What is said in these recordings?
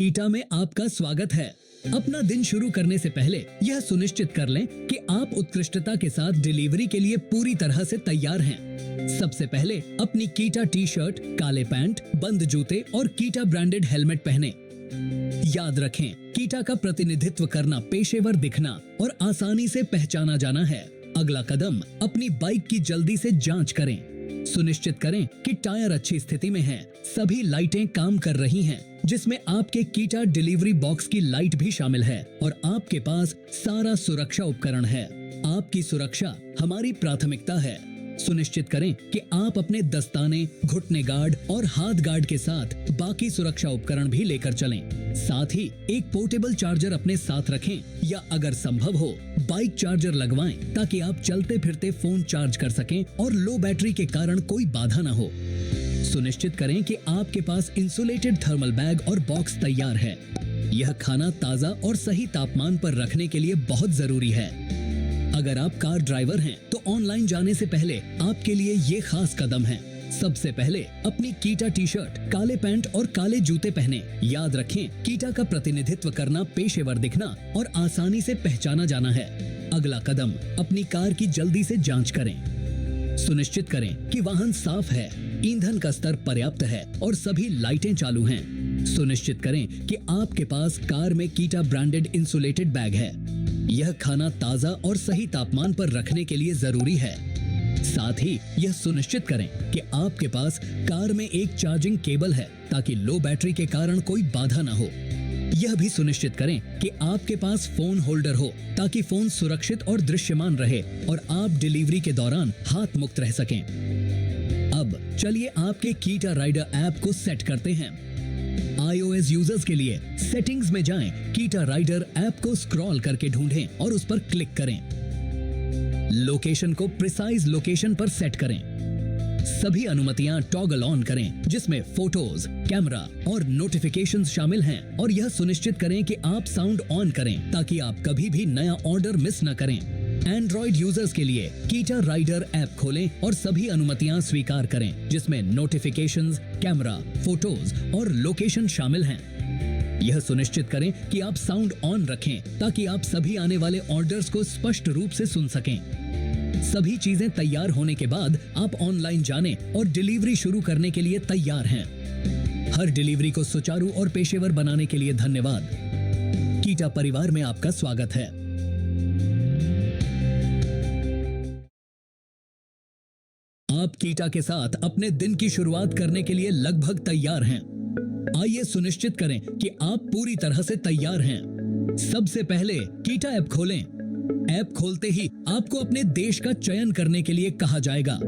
कीटा में आपका स्वागत है। अपना दिन शुरू करने से पहले यह सुनिश्चित कर लें कि आप उत्कृष्टता के साथ डिलीवरी के लिए पूरी तरह से तैयार हैं। सबसे पहले अपनी कीटा टी शर्ट, काले पैंट, बंद जूते और कीटा ब्रांडेड हेलमेट पहने। याद रखें, कीटा का प्रतिनिधित्व करना पेशेवर दिखना और आसानी से पहचाना जाना है। अगला कदम, अपनी बाइक की जल्दी से जांच करें। सुनिश्चित करें कि टायर अच्छी स्थिति में हैं, सभी लाइटें काम कर रही हैं, जिसमें आपके कीटा डिलीवरी बॉक्स की लाइट भी शामिल है और आपके पास सारा सुरक्षा उपकरण है। आपकी सुरक्षा हमारी प्राथमिकता है। सुनिश्चित करें कि आप अपने दस्ताने, घुटने गार्ड और हाथ गार्ड के साथ बाकी सुरक्षा उपकरण भी लेकर चलें। साथ ही एक पोर्टेबल चार्जर अपने साथ रखें या अगर संभव हो बाइक चार्जर लगवाएं ताकि आप चलते फिरते फोन चार्ज कर सकें और लो बैटरी के कारण कोई बाधा न हो। सुनिश्चित करें कि आपके पास इंसुलेटेड थर्मल बैग और बॉक्स तैयार है। यह खाना ताजा और सही तापमान पर रखने के लिए बहुत जरूरी है। अगर आप कार ड्राइवर हैं तो ऑनलाइन जाने से पहले आपके लिए ये खास कदम है। सबसे पहले अपनी कीटा टी शर्ट, काले पैंट और काले जूते पहने। याद रखें, कीटा का प्रतिनिधित्व करना पेशेवर दिखना और आसानी से पहचाना जाना है। अगला कदम, अपनी कार की जल्दी से जांच करें। सुनिश्चित करें कि वाहन साफ है, ईंधन का स्तर पर्याप्त है और सभी लाइटें चालू हैं। सुनिश्चित करें कि आपके पास कार में कीटा ब्रांडेड इंसुलेटेड बैग है। यह खाना ताजा और सही तापमान पर रखने के लिए जरूरी है। साथ ही यह सुनिश्चित करें कि आपके पास कार में एक चार्जिंग केबल है ताकि लो बैटरी के कारण कोई बाधा न हो। यह भी सुनिश्चित करें कि आपके पास फोन होल्डर हो ताकि फोन सुरक्षित और दृश्यमान रहे और आप डिलीवरी के दौरान हाथ मुक्त रह सकें। अब चलिए आपके कीटा राइडर ऐप को सेट करते हैं। iOS यूजर्स के लिए सेटिंग्स में जाएं, कीटा राइडर ऐप को स्क्रॉल करके ढूंढें और उस पर क्लिक करें। लोकेशन को प्रिसाइज लोकेशन पर सेट करें। सभी अनुमतियां टॉगल ऑन करें, जिसमें फोटोज, कैमरा और नोटिफिकेशंस शामिल हैं और यह सुनिश्चित करें कि आप साउंड ऑन करें ताकि आप कभी भी नया ऑर्डर मिस न करें। एंड्रॉइड यूजर्स के लिए कीटा राइडर ऐप खोलें और सभी अनुमतियां स्वीकार करें, जिसमें नोटिफिकेशंस, कैमरा, फोटोज और लोकेशन शामिल हैं। यह सुनिश्चित करें कि आप साउंड ऑन रखें ताकि आप सभी आने वाले ऑर्डर्स को स्पष्ट रूप से सुन सकें। सभी चीजें तैयार होने के बाद आप ऑनलाइन जाने और डिलीवरी शुरू करने के लिए तैयार हैं। हर डिलीवरी को सुचारू और पेशेवर बनाने के लिए धन्यवाद। कीटा परिवार में आपका स्वागत है। आप कीटा के साथ अपने दिन की शुरुआत करने के लिए लगभग तैयार हैं। आइए सुनिश्चित करें कि आप पूरी तरह से तैयार हैं। सबसे पहले कीटा ऐप खोलें। ऐप खोलते ही आपको अपने देश का चयन करने के लिए कहा जाएगा।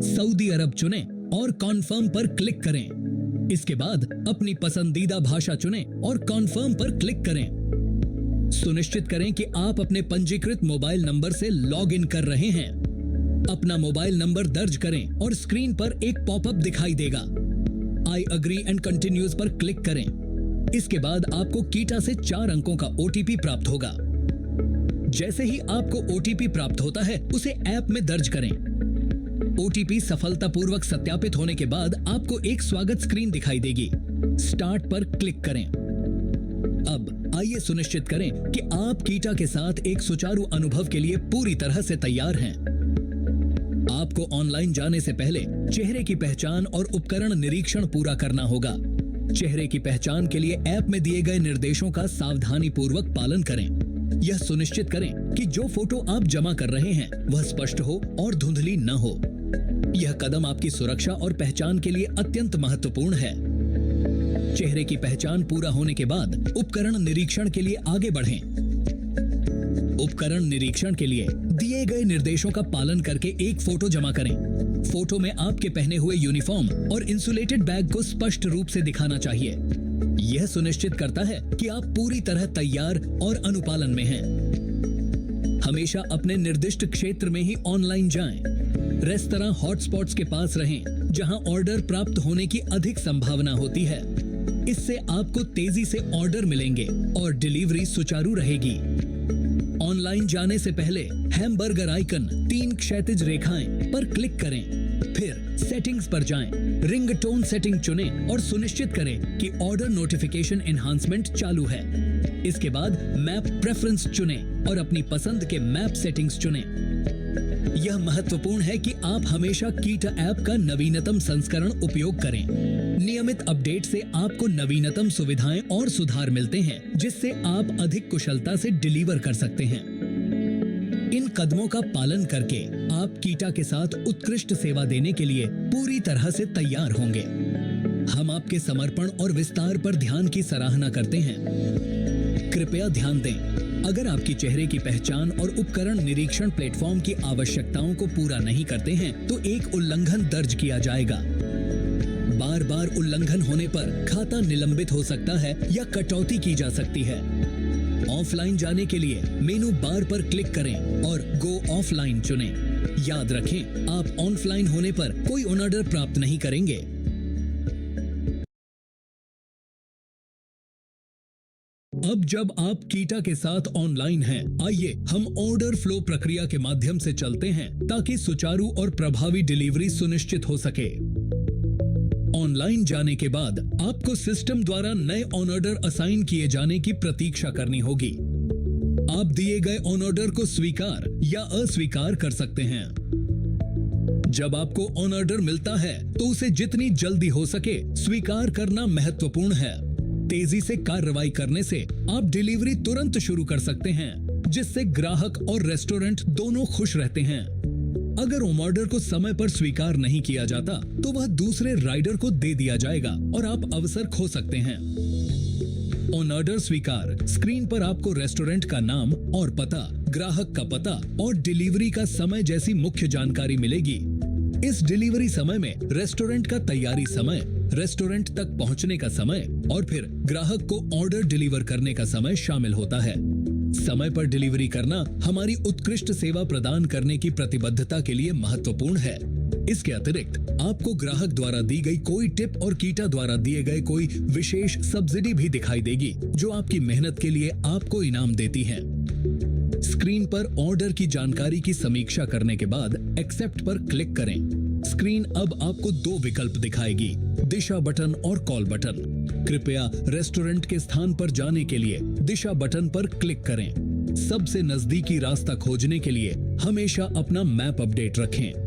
सऊदी अरब चुनें और कॉन्फर्म पर क्लिक करें। इसके बाद अपनी पसंदीदा भाषा चुनें और कॉन्फर्म पर क्लिक करें। सुनिश्चित करें कि आप अपने पंजीकृत मोबाइल नंबर से लॉग इन कर रहे हैं। अपना मोबाइल नंबर दर्ज करें और स्क्रीन पर एक पॉपअप दिखाई देगा। आई अग्री एंड कंटिन्यूज पर क्लिक करें। इसके बाद आपको कीटा से 4 अंकों का ओटीपी प्राप्त होगा। जैसे ही आपको ओटीपी प्राप्त होता है, उसे ऐप में दर्ज करें। ओटीपी सफलतापूर्वक सत्यापित होने के बाद आपको एक स्वागत स्क्रीन दिखाई देगी। स्टार्ट पर क्लिक करें। अब आइए सुनिश्चित करें कि आप कीटा के साथ एक सुचारू अनुभव के लिए पूरी तरह से तैयार हैं। आपको ऑनलाइन जाने से पहले चेहरे की पहचान और उपकरण निरीक्षण पूरा करना होगा। चेहरे की पहचान के लिए ऐप में दिए गए निर्देशों का सावधानी पूर्वक पालन करें। यह सुनिश्चित करें कि जो फोटो आप जमा कर रहे हैं वह स्पष्ट हो और धुंधली न हो। यह कदम आपकी सुरक्षा और पहचान के लिए अत्यंत महत्वपूर्ण है। चेहरे की पहचान पूरा होने के बाद उपकरण निरीक्षण के लिए आगे बढ़ें। उपकरण निरीक्षण के लिए दिए गए निर्देशों का पालन करके एक फोटो जमा करें। फोटो में आपके पहने हुए यूनिफॉर्म और इंसुलेटेड बैग को स्पष्ट रूप से दिखाना चाहिए। यह सुनिश्चित करता है कि आप पूरी तरह तैयार और अनुपालन में हैं। हमेशा अपने निर्दिष्ट क्षेत्र में ही ऑनलाइन जाएं। रेस्तरां हॉटस्पॉट्स के पास रहें, जहां ऑर्डर प्राप्त होने की अधिक संभावना होती है। इससे आपको तेजी से ऑर्डर मिलेंगे और डिलीवरी सुचारू रहेगी। ऑनलाइन जाने से पहले हैमबर्गर आइकन 3 क्षैतिज रेखाएं पर क्लिक करें। फिर सेटिंग्स पर जाएं, रिंगटोन सेटिंग चुनें और सुनिश्चित करें कि ऑर्डर नोटिफिकेशन एनहांसमेंट चालू है। इसके बाद मैप प्रेफरेंस चुनें और अपनी पसंद के मैप सेटिंग्स चुनें। यह महत्वपूर्ण है कि आप हमेशा कीटा ऐप का नवीनतम संस्करण उपयोग करें। नियमित अपडेट से आपको नवीनतम सुविधाएं और सुधार मिलते हैं, जिससे आप अधिक कुशलता से डिलीवर कर सकते हैं। इन कदमों का पालन करके आप कीटा के साथ उत्कृष्ट सेवा देने के लिए पूरी तरह से तैयार होंगे। हम आपके समर्पण और विस्तार पर ध्यान की सराहना करते हैं। कृपया ध्यान दें, अगर आपकी चेहरे की पहचान और उपकरण निरीक्षण प्लेटफॉर्म की आवश्यकताओं को पूरा नहीं करते हैं तो एक उल्लंघन दर्ज किया जाएगा। बार बार उल्लंघन होने पर खाता निलंबित हो सकता है या कटौती की जा सकती है। ऑफलाइन जाने के लिए मेनू बार पर क्लिक करें और गो ऑफलाइन चुनें। याद रखें, आप ऑनलाइन होने पर कोई ऑर्डर प्राप्त नहीं करेंगे। अब जब आप कीटा के साथ ऑनलाइन हैं, आइए हम ऑर्डर फ्लो प्रक्रिया के माध्यम से चलते हैं ताकि सुचारू और प्रभावी डिलीवरी सुनिश्चित हो सके। ऑनलाइन जाने के बाद आपको सिस्टम द्वारा नए ऑर्डर असाइन किए जाने की प्रतीक्षा करनी होगी। आप दिए गए ऑर्डर को स्वीकार या अस्वीकार कर सकते हैं। जब आपको ऑर्डर मिलता है तो उसे जितनी जल्दी हो सके स्वीकार करना महत्वपूर्ण है। तेजी से कार्रवाई करने से आप डिलीवरी तुरंत शुरू कर सकते हैं, जिससे ग्राहक और रेस्टोरेंट दोनों खुश रहते हैं। अगर ऑर्डर को समय पर स्वीकार नहीं किया जाता तो वह दूसरे राइडर को दे दिया जाएगा और आप अवसर खो सकते हैं। ऑर्डर स्वीकार स्क्रीन पर आपको रेस्टोरेंट का नाम और पता, ग्राहक का पता और डिलीवरी का समय जैसी मुख्य जानकारी मिलेगी। इस डिलीवरी समय में रेस्टोरेंट का तैयारी समय, रेस्टोरेंट तक पहुंचने का समय और फिर ग्राहक को ऑर्डर डिलीवर करने का समय शामिल होता है। समय पर डिलीवरी करना हमारी उत्कृष्ट सेवा प्रदान करने की प्रतिबद्धता के लिए महत्वपूर्ण है। इसके अतिरिक्त आपको ग्राहक द्वारा दी गई कोई टिप और कीटा द्वारा दिए गए कोई विशेष सब्सिडी भी दिखाई देगी, जो आपकी मेहनत के लिए आपको इनाम देती है। स्क्रीन पर ऑर्डर की जानकारी की समीक्षा करने के बाद एक्सेप्ट पर क्लिक करें। स्क्रीन अब आपको दो विकल्प दिखाएगी, दिशा बटन और कॉल बटन। कृपया रेस्टोरेंट के स्थान पर जाने के लिए दिशा बटन पर क्लिक करें। सबसे नजदीकी रास्ता खोजने के लिए हमेशा अपना मैप अपडेट रखें।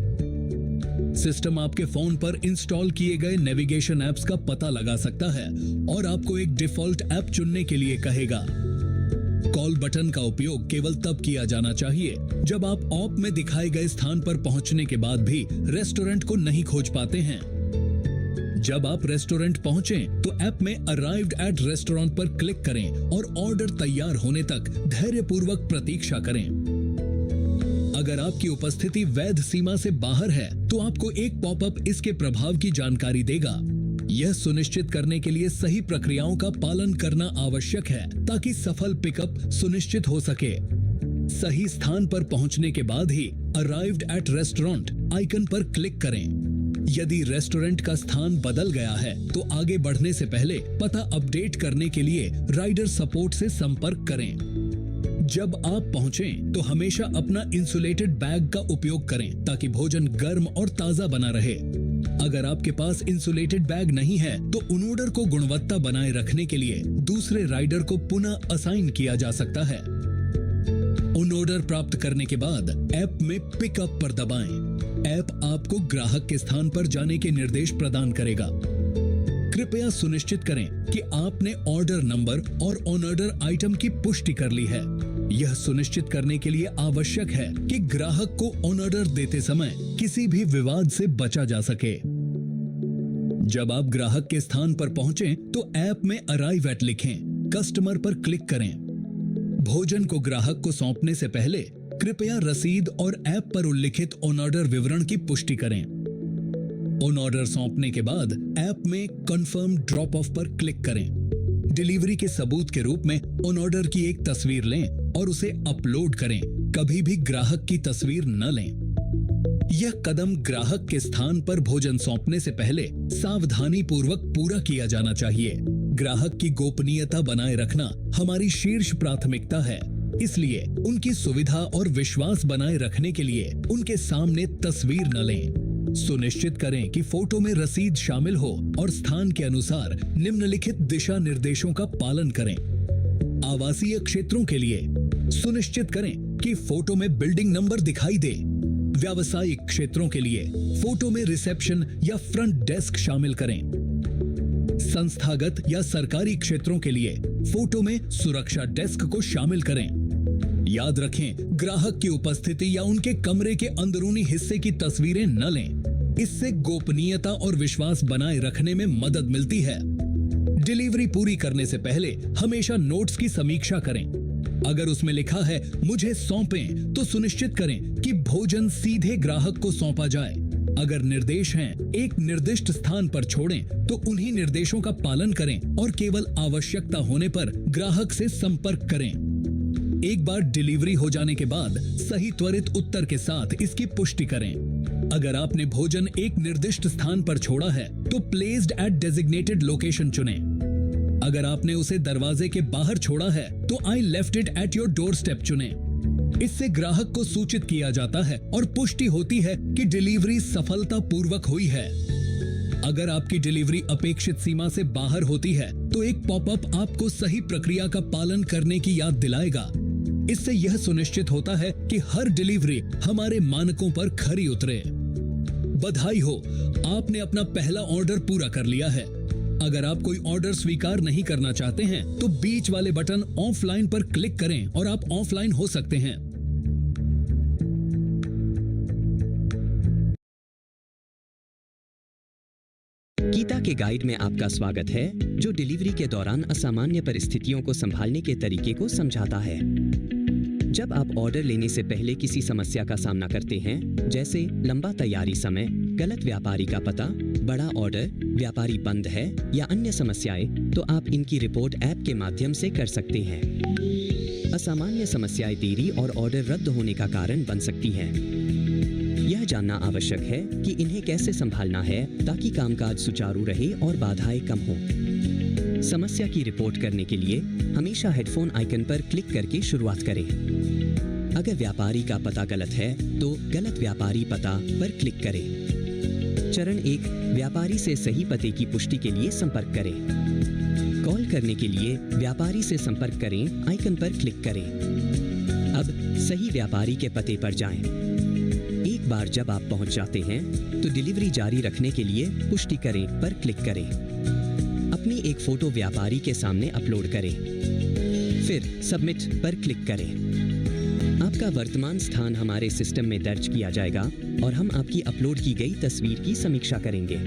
सिस्टम आपके फोन पर इंस्टॉल किए गए नेविगेशन ऐप्स का पता लगा सकता है और आपको एक डिफॉल्ट ऐप चुनने के लिए कहेगा। कॉल बटन का उपयोग केवल तब किया जाना चाहिए जब आप ऑप में दिखाए गए स्थान पर पहुंचने के बाद भी रेस्टोरेंट को नहीं खोज पाते हैं। जब आप रेस्टोरेंट पहुंचें तो ऐप में अराइव्ड एट रेस्टोरेंट पर क्लिक करें और ऑर्डर तैयार होने तक धैर्यपूर्वक प्रतीक्षा करें। अगर आपकी उपस्थिति वैध सीमा से बाहर है तो आपको एक पॉपअप इसके प्रभाव की जानकारी देगा। यह सुनिश्चित करने के लिए सही प्रक्रियाओं का पालन करना आवश्यक है ताकि सफल पिकअप सुनिश्चित हो सके। सही स्थान पर पहुंचने के बाद ही अराइव्ड एट रेस्टोरेंट आइकन पर क्लिक करें। यदि रेस्टोरेंट का स्थान बदल गया है तो आगे बढ़ने से पहले पता अपडेट करने के लिए राइडर सपोर्ट से संपर्क करें। जब आप पहुंचें तो हमेशा अपना इंसुलेटेड बैग का उपयोग करें ताकि भोजन गर्म और ताजा बना रहे। अगर आपके पास इंसुलेटेड बैग नहीं है तो ऑर्डर को गुणवत्ता बनाए रखने के लिए दूसरे राइडर को पुनः असाइन किया जा सकता है। ऑर्डर प्राप्त करने के बाद ऐप में पिकअप पर दबाएं। ऐप आपको ग्राहक के स्थान पर जाने के निर्देश प्रदान करेगा। कृपया सुनिश्चित करें कि आपने ऑर्डर नंबर और ऑर्डर आइटम की पुष्टि कर ली है। यह सुनिश्चित करने के लिए आवश्यक है कि ग्राहक को ऑर्डर देते समय किसी भी विवाद से बचा जा सके। जब आप ग्राहक के स्थान पर पहुंचें तो ऐप में अराइव एट लिखें, कस्टमर पर क्लिक करें। भोजन को ग्राहक को सौंपने से पहले कृपया रसीद और ऐप पर उल्लिखित ऑर्डर विवरण की पुष्टि करें। ऑर्डर सौंपने के बाद ऐप में कंफर्म ड्रॉप ऑफ पर क्लिक करें। डिलीवरी के सबूत के रूप में ऑर्डर की एक तस्वीर लें और उसे अपलोड करें। कभी भी ग्राहक की तस्वीर न लें। यह कदम ग्राहक के स्थान पर भोजन सौंपने से पहले सावधानी पूर्वक पूरा किया जाना चाहिए। ग्राहक की गोपनीयता बनाए रखना हमारी शीर्ष प्राथमिकता है, इसलिए उनकी सुविधा और विश्वास बनाए रखने के लिए उनके सामने तस्वीर न लें। सुनिश्चित करें कि फोटो में रसीद शामिल हो और स्थान के अनुसार निम्नलिखित दिशा निर्देशों का पालन करें। आवासीय क्षेत्रों के लिए सुनिश्चित करें कि फोटो में बिल्डिंग नंबर दिखाई दे। व्यावसायिक क्षेत्रों के लिए फोटो में रिसेप्शन या फ्रंट डेस्क शामिल करें। संस्थागत या सरकारी क्षेत्रों के लिए फोटो में सुरक्षा डेस्क को शामिल करें। याद रखें, ग्राहक की उपस्थिति या उनके कमरे के अंदरूनी हिस्से की तस्वीरें न लें। इससे गोपनीयता और विश्वास बनाए रखने में मदद मिलती है। डिलीवरी पूरी करने से पहले हमेशा नोट्स की समीक्षा करें। अगर उसमें लिखा है मुझे सौंपें, तो सुनिश्चित करें कि भोजन सीधे ग्राहक को सौंपा जाए। अगर निर्देश हैं एक निर्दिष्ट स्थान पर छोड़ें, तो उन्हीं निर्देशों का पालन करें और केवल आवश्यकता होने पर ग्राहक से संपर्क करें। एक बार डिलीवरी हो जाने के बाद सही त्वरित उत्तर के साथ इसकी पुष्टि करें। अगर आपने भोजन एक निर्दिष्ट स्थान पर छोड़ा है, तो प्लेस्ड एट डेजिग्नेटेड लोकेशन चुनें। अगर आपने उसे दरवाजे के बाहर छोड़ा है, तो I left it at your door step चुनें। इससे ग्राहक को सूचित किया जाता है और पुष्टि होती है कि डिलीवरी सफलतापूर्वक हुई है। अगर आपकी डिलीवरी अपेक्षित सीमा से बाहर होती है, तो एक पॉपअप आपको सही प्रक्रिया का पालन करने की याद दिलाएगा। इससे यह सुनिश्चित होता है कि हर डिलीवरी हमारे मानकों पर खरी उतरे। बधाई हो, आपने अपना पहला ऑर्डर पूरा कर लिया है। अगर आप कोई ऑर्डर स्वीकार नहीं करना चाहते हैं, तो बीच वाले बटन ऑफलाइन पर क्लिक करें और आप ऑफलाइन हो सकते हैं। गीता के गाइड में आपका स्वागत है, जो डिलीवरी के दौरान असामान्य परिस्थितियों को संभालने के तरीके को समझाता है। जब आप ऑर्डर लेने से पहले किसी समस्या का सामना करते हैं, जैसे लंबा तैयारी समय, गलत व्यापारी का पता, बड़ा ऑर्डर, व्यापारी बंद है या अन्य समस्याएं, तो आप इनकी रिपोर्ट ऐप के माध्यम से कर सकते हैं। असामान्य समस्याएं देरी और ऑर्डर रद्द होने का कारण बन सकती हैं। यह जानना आवश्यक है कि इन्हें कैसे संभालना है ताकि कामकाज सुचारू रहे और बाधाएं कम हो। समस्या की रिपोर्ट करने के लिए हमेशा हेडफोन आइकन पर क्लिक करके शुरुआत करें। अगर व्यापारी का पता गलत है, तो गलत व्यापारी पता पर क्लिक करें। चरण 1, व्यापारी से सही पते की पुष्टि के लिए संपर्क करें। कॉल करने के लिए व्यापारी से संपर्क करें आइकन पर क्लिक करें। अब सही व्यापारी के पते पर जाएं। एक बार जब आप पहुंच जाते हैं, तो डिलीवरी जारी रखने के लिए पुष्टि करें पर क्लिक करें। अपनी एक फोटो व्यापारी के सामने अपलोड करें, फिर सबमिट पर क्लिक करें। आपका वर्तमान स्थान हमारे सिस्टम में दर्ज किया जाएगा और हम आपकी अपलोड की गई तस्वीर की समीक्षा करेंगे।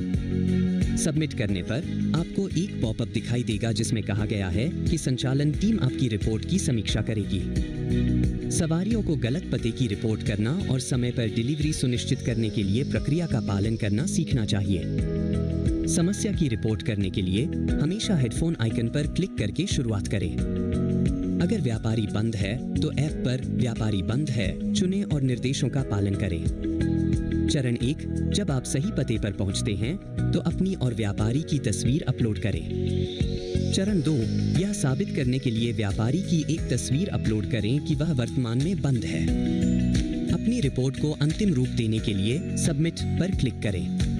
सबमिट करने पर आपको एक पॉपअप दिखाई देगा जिसमें कहा गया है कि संचालन टीम आपकी रिपोर्ट की समीक्षा करेगी। सवारियों को गलत पते की रिपोर्ट करना और समय पर डिलीवरी सुनिश्चित करने के लिए प्रक्रिया का पालन करना सीखना चाहिए। समस्या की रिपोर्ट करने के लिए हमेशा हेडफोन आइकन पर क्लिक करके शुरुआत करें। अगर व्यापारी बंद है, तो ऐप पर व्यापारी बंद है चुनें और निर्देशों का पालन करें। चरण 1, जब आप सही पते पर पहुंचते हैं, तो अपनी और व्यापारी की तस्वीर अपलोड करें। चरण 2, यह साबित करने के लिए व्यापारी की एक तस्वीर अपलोड करें कि वह वर्तमान में बंद है। अपनी रिपोर्ट को अंतिम रूप देने के लिए सबमिट पर क्लिक करें।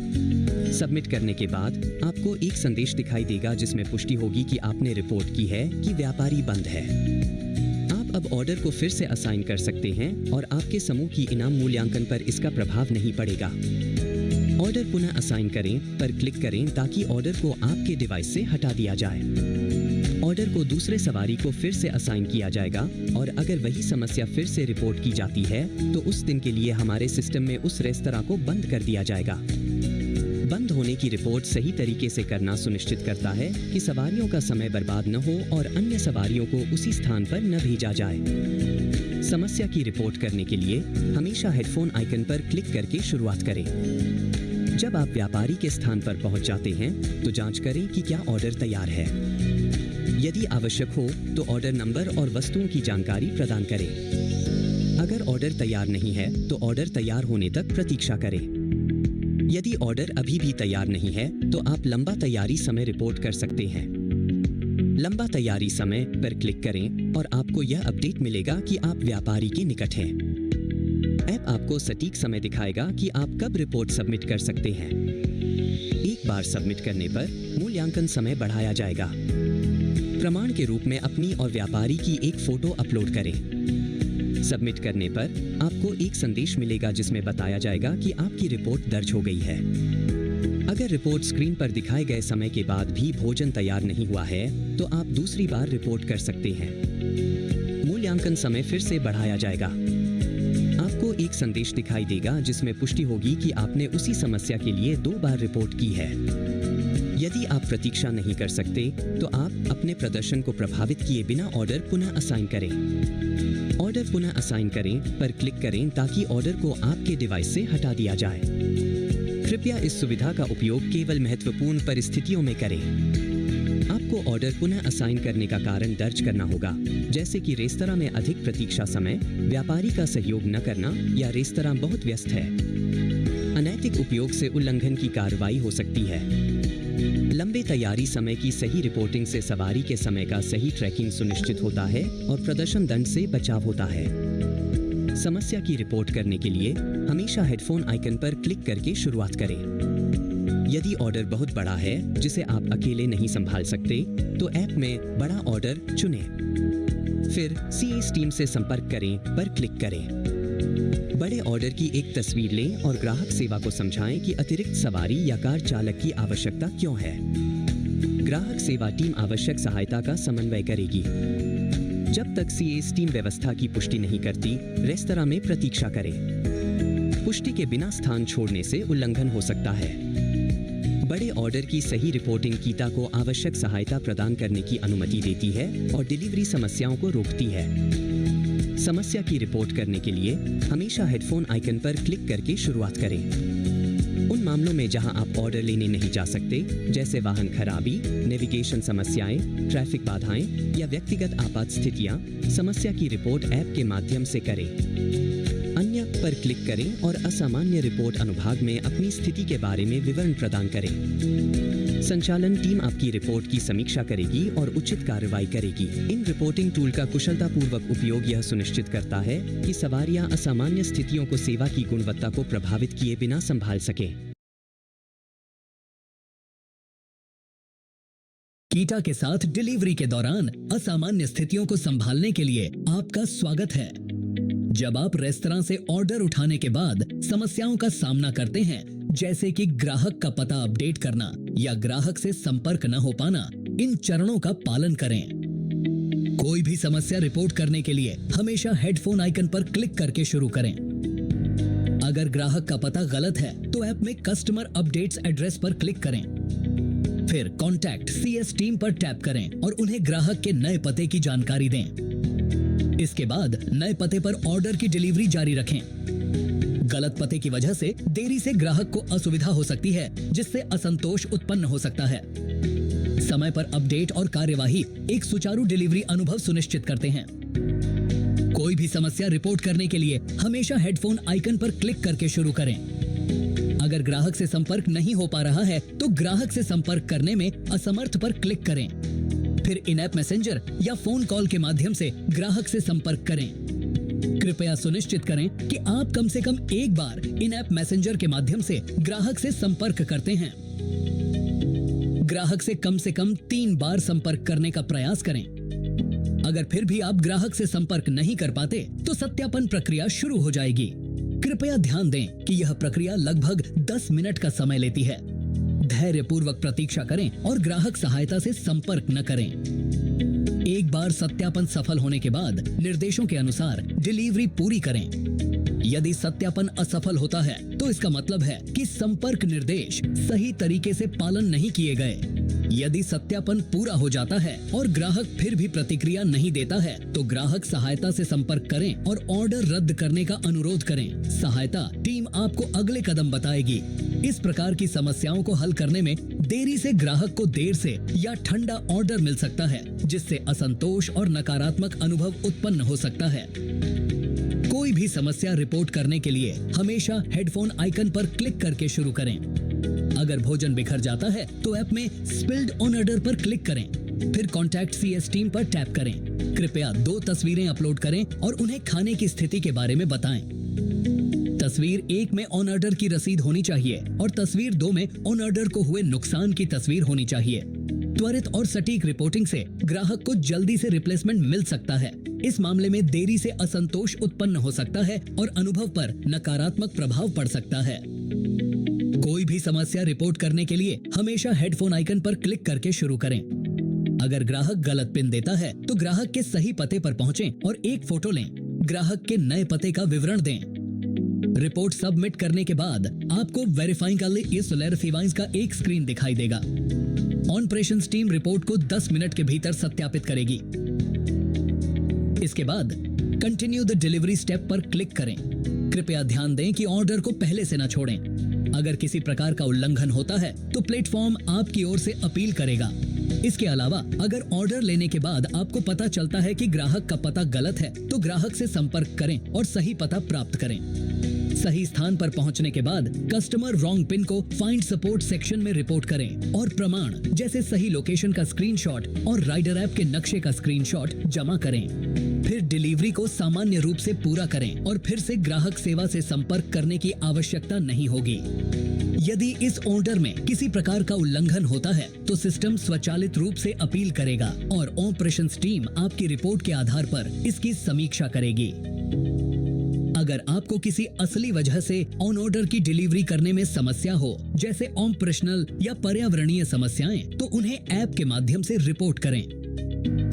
सबमिट करने के बाद आपको एक संदेश दिखाई देगा जिसमें पुष्टि होगी कि आपने रिपोर्ट की है कि व्यापारी बंद है। आप अब ऑर्डर को फिर से असाइन कर सकते हैं और आपके समूह की इनाम मूल्यांकन पर इसका प्रभाव नहीं पड़ेगा। ऑर्डर पुनः असाइन करें पर क्लिक करें ताकि ऑर्डर को आपके डिवाइस से हटा दिया जाए। ऑर्डर को दूसरे सवारी को फिर से असाइन किया जाएगा और अगर वही समस्या फिर से रिपोर्ट की जाती है, तो उस दिन के लिए हमारे सिस्टम में उस रेस्तरां को बंद कर दिया जाएगा। बंद होने की रिपोर्ट सही तरीके से करना सुनिश्चित करता है कि सवारियों का समय बर्बाद न हो और अन्य सवारियों को उसी स्थान पर न भेजा जाए। समस्या की रिपोर्ट करने के लिए हमेशा हेडफोन आइकन पर क्लिक करके शुरुआत करें। जब आप व्यापारी के स्थान पर पहुंच जाते हैं, तो जांच करें कि क्या ऑर्डर तैयार है। यदि आवश्यक हो, तो ऑर्डर नंबर और वस्तुओं की जानकारी प्रदान करें। अगर ऑर्डर तैयार नहीं है, तो ऑर्डर तैयार होने तक प्रतीक्षा करें। यदि ऑर्डर अभी भी तैयार नहीं है, तो आप लंबा तैयारी समय रिपोर्ट कर सकते हैं। लंबा तैयारी समय पर क्लिक करें और आपको यह अपडेट मिलेगा कि आप व्यापारी के निकट हैं। ऐप आपको सटीक समय दिखाएगा कि आप कब रिपोर्ट सबमिट कर सकते हैं। एक बार सबमिट करने पर मूल्यांकन समय बढ़ाया जाएगा। प्रमाण के रूप में अपनी और व्यापारी की एक फोटो अपलोड करें। सबमिट करने पर आपको एक संदेश मिलेगा जिसमें बताया जाएगा कि आपकी रिपोर्ट दर्ज हो गई है। अगर रिपोर्ट स्क्रीन पर दिखाए गए समय के बाद भी भोजन तैयार नहीं हुआ है, तो आप दूसरी बार रिपोर्ट कर सकते हैं। मूल्यांकन समय फिर से बढ़ाया जाएगा। आपको एक संदेश दिखाई देगा जिसमें पुष्टि होगी कि आपने उसी समस्या के लिए 2 बार रिपोर्ट की है। यदि आप प्रतीक्षा नहीं कर सकते, तो आप अपने प्रदर्शन को प्रभावित किए बिना ऑर्डर पुनः असाइन करें। ऑर्डर पुनः असाइन करें पर क्लिक करें ताकि ऑर्डर को आपके डिवाइस से हटा दिया जाए। कृपया इस सुविधा का उपयोग केवल महत्वपूर्ण परिस्थितियों में करें। आपको ऑर्डर पुनः असाइन करने का कारण दर्ज करना होगा, जैसे कि रेस्तरां में अधिक प्रतीक्षा समय, व्यापारी का सहयोग न करना या रेस्तरां बहुत व्यस्त है। अनैतिक उपयोग से उल्लंघन की कार्रवाई हो सकती है। लंबे तैयारी समय की सही रिपोर्टिंग से सवारी के समय का सही ट्रैकिंग सुनिश्चित होता है और प्रदर्शन दंड से बचाव होता है। समस्या की रिपोर्ट करने के लिए हमेशा हेडफोन आइकन पर क्लिक करके शुरुआत करें। यदि ऑर्डर बहुत बड़ा है जिसे आप अकेले नहीं संभाल सकते, तो ऐप में बड़ा ऑर्डर चुनें। फिर सीएस टीम से संपर्क करें पर क्लिक करें। बड़े ऑर्डर की एक तस्वीर लें और ग्राहक सेवा को समझाएं कि अतिरिक्त सवारी या कार चालक की आवश्यकता क्यों है। ग्राहक सेवा टीम आवश्यक सहायता का समन्वय करेगी। जब तक सीएस टीम व्यवस्था की पुष्टि नहीं करती, रेस्तरां में प्रतीक्षा करें। पुष्टि के बिना स्थान छोड़ने से उल्लंघन हो सकता है। बड़े ऑर्डर की सही रिपोर्टिंग कीता को आवश्यक सहायता प्रदान करने की अनुमति देती है और डिलीवरी समस्याओं को रोकती है। समस्या की रिपोर्ट करने के लिए हमेशा हेडफोन आइकन पर क्लिक करके शुरुआत करें। उन मामलों में जहां आप ऑर्डर लेने नहीं जा सकते, जैसे वाहन खराबी, नेविगेशन समस्याएं, ट्रैफिक बाधाएं या व्यक्तिगत आपात स्थितियां, समस्या की रिपोर्ट ऐप के माध्यम से करें। अन्य पर क्लिक करें और असामान्य रिपोर्ट अनुभाग में अपनी स्थिति के बारे में विवरण प्रदान करें। संचालन टीम आपकी रिपोर्ट की समीक्षा करेगी और उचित कार्रवाई करेगी। इन रिपोर्टिंग टूल का कुशलतापूर्वक उपयोग यह सुनिश्चित करता है कि सवारियां असामान्य स्थितियों को सेवा की गुणवत्ता को प्रभावित किए बिना संभाल सकें। कीटा के साथ डिलीवरी के दौरान असामान्य स्थितियों को संभालने के लिए आपका स्वागत है। जब आप रेस्तरां से ऑर्डर उठाने के बाद समस्याओं का सामना करते हैं, जैसे कि ग्राहक का पता अपडेट करना या ग्राहक से संपर्क न हो पाना, इन चरणों का पालन करें। कोई भी समस्या रिपोर्ट करने के लिए हमेशा हेडफोन आइकन पर क्लिक करके शुरू करें। अगर ग्राहक का पता गलत है, तो ऐप में कस्टमर अपडेट्स एड्रेस पर क्लिक करें। फिर कॉन्टैक्ट सीएस टीम पर टैप करें और उन्हें ग्राहक के नए पते की जानकारी दें। इसके बाद नए पते पर ऑर्डर की डिलीवरी जारी रखें। गलत पते की वजह से देरी से ग्राहक को असुविधा हो सकती है, जिससे असंतोष उत्पन्न हो सकता है। समय पर अपडेट और कार्यवाही एक सुचारू डिलीवरी अनुभव सुनिश्चित करते हैं। कोई भी समस्या रिपोर्ट करने के लिए हमेशा हेडफोन आइकन पर क्लिक करके शुरू करें। अगर ग्राहक से संपर्क नहीं हो पा रहा है, तो ग्राहक से संपर्क करने में असमर्थ पर क्लिक करें। फिर इन ऐप मैसेंजर या फोन कॉल के माध्यम से ग्राहक से संपर्क करें। कृपया सुनिश्चित करें कि आप कम से कम एक बार इन ऐप मैसेंजर के माध्यम से ग्राहक से संपर्क करते हैं। ग्राहक से कम 3 बार संपर्क करने का प्रयास करें। अगर फिर भी आप ग्राहक से संपर्क नहीं कर पाते, तो सत्यापन प्रक्रिया शुरू हो जाएगी। कृपया ध्यान दें कि यह प्रक्रिया लगभग 10 मिनट का समय लेती है। धैर्यपूर्वक प्रतीक्षा करें और ग्राहक सहायता से संपर्क न करें। एक बार सत्यापन सफल होने के बाद निर्देशों के अनुसार डिलीवरी पूरी करें। यदि सत्यापन असफल होता है, तो इसका मतलब है कि संपर्क निर्देश सही तरीके से पालन नहीं किए गए। यदि सत्यापन पूरा हो जाता है और ग्राहक फिर भी प्रतिक्रिया नहीं देता है, तो ग्राहक सहायता से संपर्क करें और ऑर्डर रद्द करने का अनुरोध करें। सहायता टीम आपको अगले कदम बताएगी। इस प्रकार की समस्याओं को हल करने में देरी से ग्राहक को देर से या ठंडा ऑर्डर मिल सकता है, जिससे असंतोष और नकारात्मक अनुभव उत्पन्न हो सकता है। कोई भी समस्या रिपोर्ट करने के लिए हमेशा हेडफोन आइकन पर क्लिक करके शुरू करें। अगर भोजन बिखर जाता है, तो ऐप में स्पिल्ड ऑन ऑर्डर पर क्लिक करें। फिर कॉन्टैक्ट सीएस टीम पर टैप करें। कृपया 2 तस्वीरें अपलोड करें और उन्हें खाने की स्थिति के बारे में बताएं। तस्वीर 1 में ऑन ऑर्डर की रसीद होनी चाहिए और तस्वीर 2 में ऑन ऑर्डर को हुए नुकसान की तस्वीर होनी चाहिए। त्वरित और सटीक रिपोर्टिंग से ग्राहक को जल्दी से रिप्लेसमेंट मिल सकता है। इस मामले में देरी से असंतोष उत्पन्न हो सकता है और अनुभव पर नकारात्मक प्रभाव पड़ सकता है। कोई भी समस्या रिपोर्ट करने के लिए हमेशा हेडफोन आइकन पर क्लिक करके शुरू करें। अगर ग्राहक गलत पिन देता है तो ग्राहक के सही पते पर पहुंचें और एक फोटो लें। ग्राहक के नए पते का विवरण दें। रिपोर्ट सबमिट करने के बाद आपको वेरीफाइंग सोलर सीवाइंस का एक स्क्रीन दिखाई देगा। ऑपरेशंस टीम रिपोर्ट को 10 मिनट के भीतर सत्यापित करेगी। इसके बाद कंटिन्यू द डिलीवरी स्टेप पर क्लिक करें। कृपया ध्यान दें कि ऑर्डर को पहले से न छोड़ें। अगर किसी प्रकार का उल्लंघन होता है तो प्लेटफॉर्म आपकी ओर से अपील करेगा। इसके अलावा अगर ऑर्डर लेने के बाद आपको पता चलता है कि ग्राहक का पता गलत है तो ग्राहक से संपर्क करें और सही पता प्राप्त करें। सही स्थान पर पहुंचने के बाद कस्टमर रॉन्ग पिन को फाइंड सपोर्ट सेक्शन में रिपोर्ट करें और प्रमाण जैसे सही लोकेशन का स्क्रीनशॉट और राइडर ऐप के नक्शे का स्क्रीनशॉट जमा करें। फिर डिलीवरी को सामान्य रूप से पूरा करें और फिर से ग्राहक सेवा से संपर्क करने की आवश्यकता नहीं होगी। यदि इस ऑर्डर में किसी प्रकार का उल्लंघन होता है तो सिस्टम स्वचालित रूप से अपील करेगा और ऑपरेशंस टीम आपकी रिपोर्ट के आधार पर इसकी समीक्षा करेगी। अगर आपको किसी असली वजह से ऑन ऑर्डर की डिलीवरी करने में समस्या हो, जैसे ऑपरेशनल या पर्यावरणीय समस्याएं, तो उन्हें ऐप के माध्यम से रिपोर्ट करें।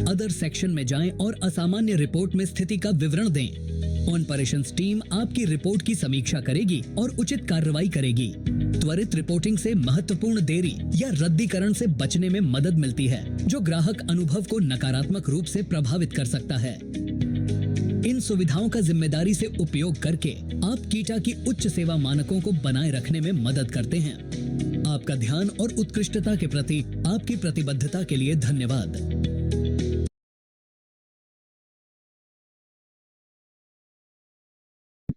अदर सेक्शन में जाएं और असामान्य रिपोर्ट में स्थिति का विवरण दें। ऑपरेशंस टीम आपकी रिपोर्ट की समीक्षा करेगी और उचित कार्रवाई करेगी। त्वरित रिपोर्टिंग से महत्वपूर्ण देरी या रद्दीकरण से बचने में मदद मिलती है, जो ग्राहक अनुभव को नकारात्मक रूप से प्रभावित कर सकता है। इन सुविधाओं का जिम्मेदारी से उपयोग करके आप कीटा की उच्च सेवा मानकों को बनाए रखने में मदद करते हैं। आपका ध्यान और उत्कृष्टता के प्रति आपकी प्रतिबद्धता के लिए धन्यवाद।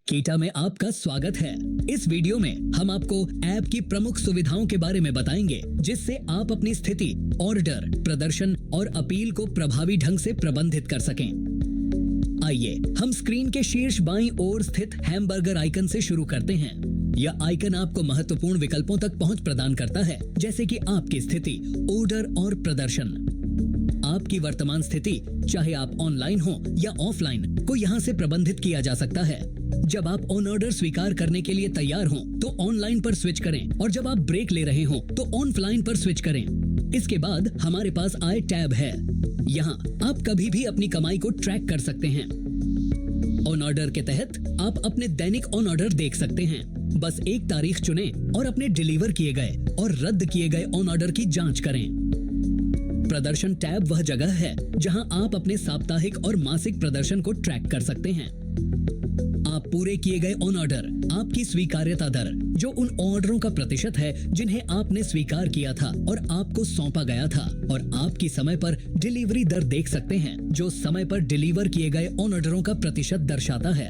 कीटा में आपका स्वागत है। इस वीडियो में हम आपको ऐप की प्रमुख सुविधाओं के बारे में बताएंगे, जिससे आप अपनी स्थिति, ऑर्डर, प्रदर्शन और अपील को प्रभावी ढंग से प्रबंधित कर सकें। आइए हम स्क्रीन के शीर्ष बाईं ओर स्थित हैमबर्गर आइकन से शुरू करते हैं। यह आइकन आपको महत्वपूर्ण विकल्पों तक पहुंच प्रदान करता है, जैसे कि आपकी स्थिति, ऑर्डर और प्रदर्शन। आपकी वर्तमान स्थिति, चाहे आप ऑनलाइन हो या ऑफलाइन, को यहां से प्रबंधित किया जा सकता है। जब आप ऑन ऑर्डर स्वीकार करने के लिए तैयार हों, तो ऑनलाइन पर स्विच करें और जब आप ब्रेक ले रहे हों, तो ऑफलाइन पर स्विच करें। इसके बाद हमारे पास आय टैब है। यहाँ आप कभी भी अपनी कमाई को ट्रैक कर सकते हैं। ऑन ऑर्डर के तहत आप अपने दैनिक ऑन ऑर्डर देख सकते हैं। बस एक तारीख चुनें और अपने डिलीवर किए गए और रद्द किए गए ऑन ऑर्डर की जांच करें। प्रदर्शन टैब वह जगह है जहां आप अपने साप्ताहिक और मासिक प्रदर्शन को ट्रैक कर सकते हैं। आप पूरे किए गए ऑन ऑर्डर, आपकी स्वीकार्यता दर, जो उन ऑर्डरों का प्रतिशत है जिन्हें आपने स्वीकार किया था और आपको सौंपा गया था, और आपकी समय पर डिलीवरी दर देख सकते हैं, जो समय पर डिलीवर किए गए ऑन ऑर्डरों का प्रतिशत दर्शाता है।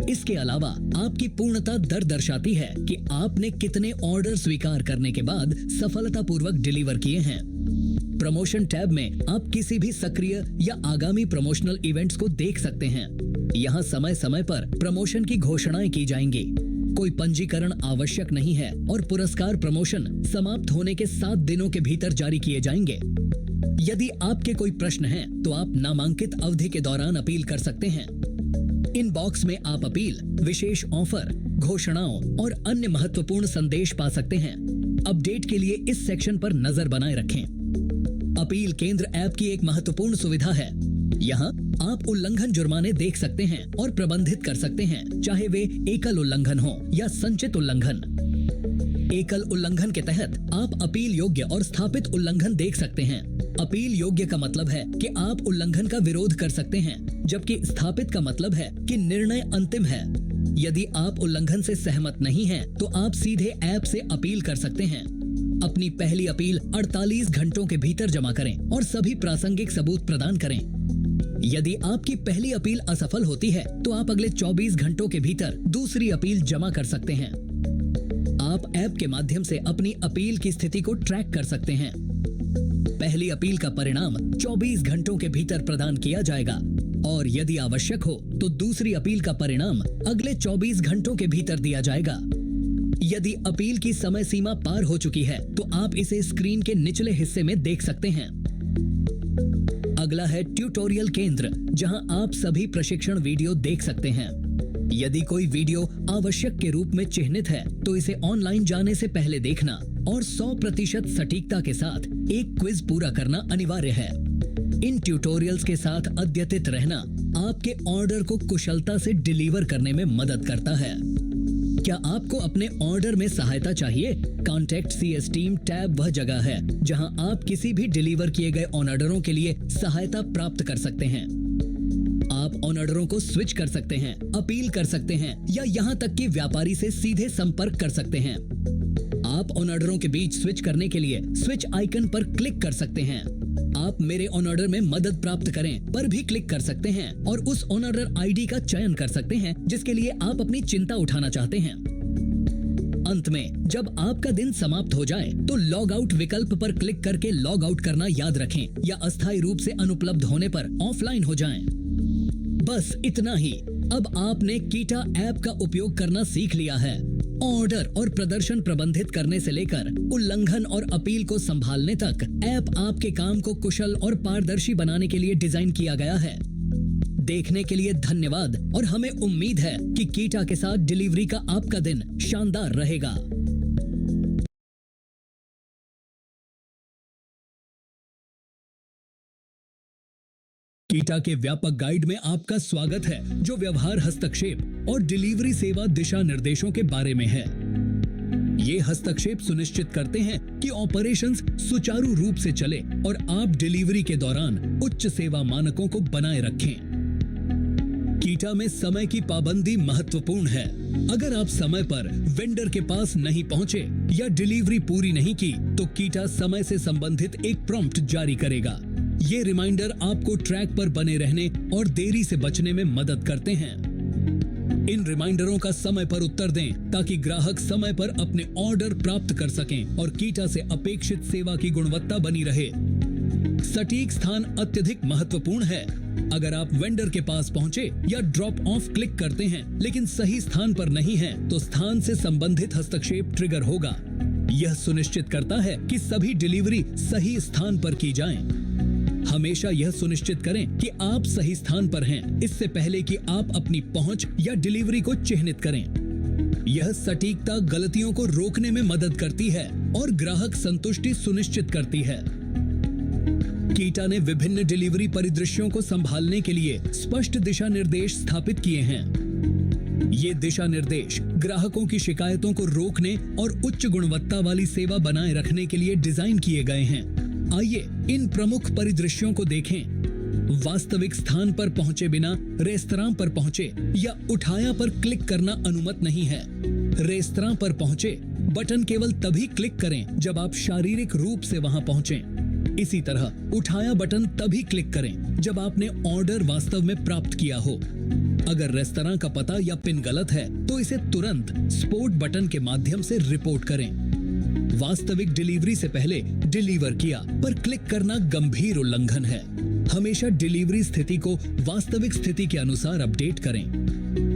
इसके अलावा आपकी पूर्णता दर दर्शाती है कि आपने कितने ऑर्डर स्वीकार करने के बाद सफलतापूर्वक डिलीवर किए हैं। प्रमोशन टैब में आप किसी भी सक्रिय या आगामी प्रमोशनल इवेंट्स को देख सकते हैं। यहाँ समय समय पर प्रमोशन की घोषणाएं की जाएंगी। कोई पंजीकरण आवश्यक नहीं है और पुरस्कार प्रमोशन समाप्त होने के 7 दिनों के भीतर जारी किए जाएंगे। यदि आपके कोई प्रश्न हैं, तो आप नामांकित अवधि के दौरान अपील कर सकते हैं। इन बॉक्स में आप अपील, विशेष ऑफर, घोषणाओं और अन्य महत्वपूर्ण संदेश पा सकते हैं। अपडेट के लिए इस सेक्शन पर नजर बनाए रखें। अपील केंद्र ऐप की एक महत्वपूर्ण सुविधा है। यहाँ आप उल्लंघन जुर्माने देख सकते हैं और प्रबंधित कर सकते हैं, चाहे वे एकल उल्लंघन हो या संचित उल्लंघन। एकल उल्लंघन के तहत आप अपील योग्य और स्थापित उल्लंघन देख सकते हैं। अपील योग्य का मतलब है कि आप उल्लंघन का विरोध कर सकते हैं, जबकि स्थापित का मतलब है कि निर्णय अंतिम है। यदि आप उल्लंघन से सहमत नहीं हैं, तो आप सीधे ऐप से अपील कर सकते हैं। अपनी पहली अपील 48 घंटों के भीतर जमा करें और सभी प्रासंगिक सबूत प्रदान करें। यदि आपकी पहली अपील असफल होती है, तो आप अगले 24 घंटों के भीतर दूसरी अपील जमा कर सकते हैं। आप ऐप के माध्यम से अपनी अपील की स्थिति को ट्रैक कर सकते हैं। पहली अपील का परिणाम 24 घंटों के भीतर प्रदान किया जाएगा। और यदि आवश्यक हो तो दूसरी अपील का परिणाम अगले 24 घंटों के भीतर दिया जाएगा। यदि अपील की समय सीमा पार हो चुकी है तो आप इसे स्क्रीन के निचले हिस्से में देख सकते हैं। अगला है ट्यूटोरियल केंद्र, जहां आप सभी प्रशिक्षण वीडियो देख सकते हैं। यदि कोई वीडियो आवश्यक के रूप में चिह्नित है तो इसे ऑनलाइन जाने से पहले देखना और 100% सटीकता के साथ एक क्विज पूरा करना अनिवार्य है। इन ट्यूटोरियल्स के साथ अद्यतित रहना आपके ऑर्डर को कुशलता से डिलीवर करने में मदद करता है। क्या आपको अपने ऑर्डर में सहायता चाहिए? कॉन्टैक्ट CS टीम टैब वह जगह है जहां आप किसी भी डिलीवर किए गए ऑर्डरों के लिए सहायता प्राप्त कर सकते हैं। आप ऑर्डरों को स्विच कर सकते हैं, अपील कर सकते हैं या यहां तक कि व्यापारी से सीधे संपर्क कर सकते हैं। आप ऑर्डरों के बीच स्विच करने के लिए स्विच आइकन पर क्लिक कर सकते हैं। आप मेरे ऑर्डर में मदद प्राप्त करें पर भी क्लिक कर सकते हैं और उस ऑर्डर आईडी का चयन कर सकते हैं जिसके लिए आप अपनी चिंता उठाना चाहते हैं। अंत में जब आपका दिन समाप्त हो जाए तो लॉग आउट विकल्प पर क्लिक करके लॉग आउट करना याद रखें या अस्थायी रूप से अनुपलब्ध होने पर ऑफलाइन हो जाएं। बस इतना ही। अब आपने कीटा ऐप का उपयोग करना सीख लिया है। ऑर्डर और प्रदर्शन प्रबंधित करने से लेकर उल्लंघन और अपील को संभालने तक ऐप आपके काम को कुशल और पारदर्शी बनाने के लिए डिजाइन किया गया है। देखने के लिए धन्यवाद और हमें उम्मीद है कि कीटा के साथ डिलीवरी का आपका दिन शानदार रहेगा। कीटा के व्यापक गाइड में आपका स्वागत है, जो व्यवहार हस्तक्षेप और डिलीवरी सेवा दिशा निर्देशों के बारे में है। ये हस्तक्षेप सुनिश्चित करते हैं कि ऑपरेशंस सुचारू रूप से चले और आप डिलीवरी के दौरान उच्च सेवा मानकों को बनाए रखें। कीटा में समय की पाबंदी महत्वपूर्ण है। अगर आप समय पर वेंडर के पास नहीं पहुंचे या डिलीवरी पूरी नहीं की तो कीटा समय से संबंधित एक प्रॉम्प्ट जारी करेगा। ये रिमाइंडर आपको ट्रैक पर बने रहने और देरी से बचने में मदद करते हैं। इन रिमाइंडरों का समय पर उत्तर दें ताकि ग्राहक समय पर अपने ऑर्डर प्राप्त कर सकें और कीटा से अपेक्षित सेवा की गुणवत्ता बनी रहे। सटीक स्थान अत्यधिक महत्वपूर्ण है। अगर आप वेंडर के पास पहुंचे या ड्रॉप ऑफ क्लिक करते हैं लेकिन सही स्थान पर नहीं हैं, तो स्थान से संबंधित हस्तक्षेप ट्रिगर होगा। यह सुनिश्चित करता है कि सभी डिलीवरी सही स्थान पर की जाएं। हमेशा यह सुनिश्चित करें कि आप सही स्थान पर हैं इससे पहले कि आप अपनी पहुंच या डिलीवरी को चिह्नित करें। यह सटीकता गलतियों को रोकने में मदद करती है और ग्राहक संतुष्टि सुनिश्चित करती है। कीटा ने विभिन्न डिलीवरी परिदृश्यों को संभालने के लिए स्पष्ट दिशा निर्देश स्थापित किए हैं। ये दिशा निर्देश ग्राहकों की शिकायतों को रोकने और उच्च गुणवत्ता वाली सेवा बनाए रखने के लिए डिजाइन किए गए हैं। आइए इन प्रमुख परिदृश्यों को देखें। वास्तविक स्थान पर पहुंचे बिना रेस्तरां पर पहुंचे या उठाया पर क्लिक करना अनुमत नहीं है। रेस्तरां पर पहुंचे बटन केवल तभी क्लिक करें जब आप शारीरिक रूप से वहां पहुंचें। इसी तरह उठाया बटन तभी क्लिक करें जब आपने ऑर्डर वास्तव में प्राप्त किया हो। अगर रेस्तरां का पता या पिन गलत है तो इसे तुरंत स्पोर्ट बटन के माध्यम से रिपोर्ट करें। वास्तविक डिलीवरी से पहले डिलीवर किया पर क्लिक करना गंभीर उल्लंघन है। हमेशा डिलीवरी स्थिति को वास्तविक स्थिति के अनुसार अपडेट करें।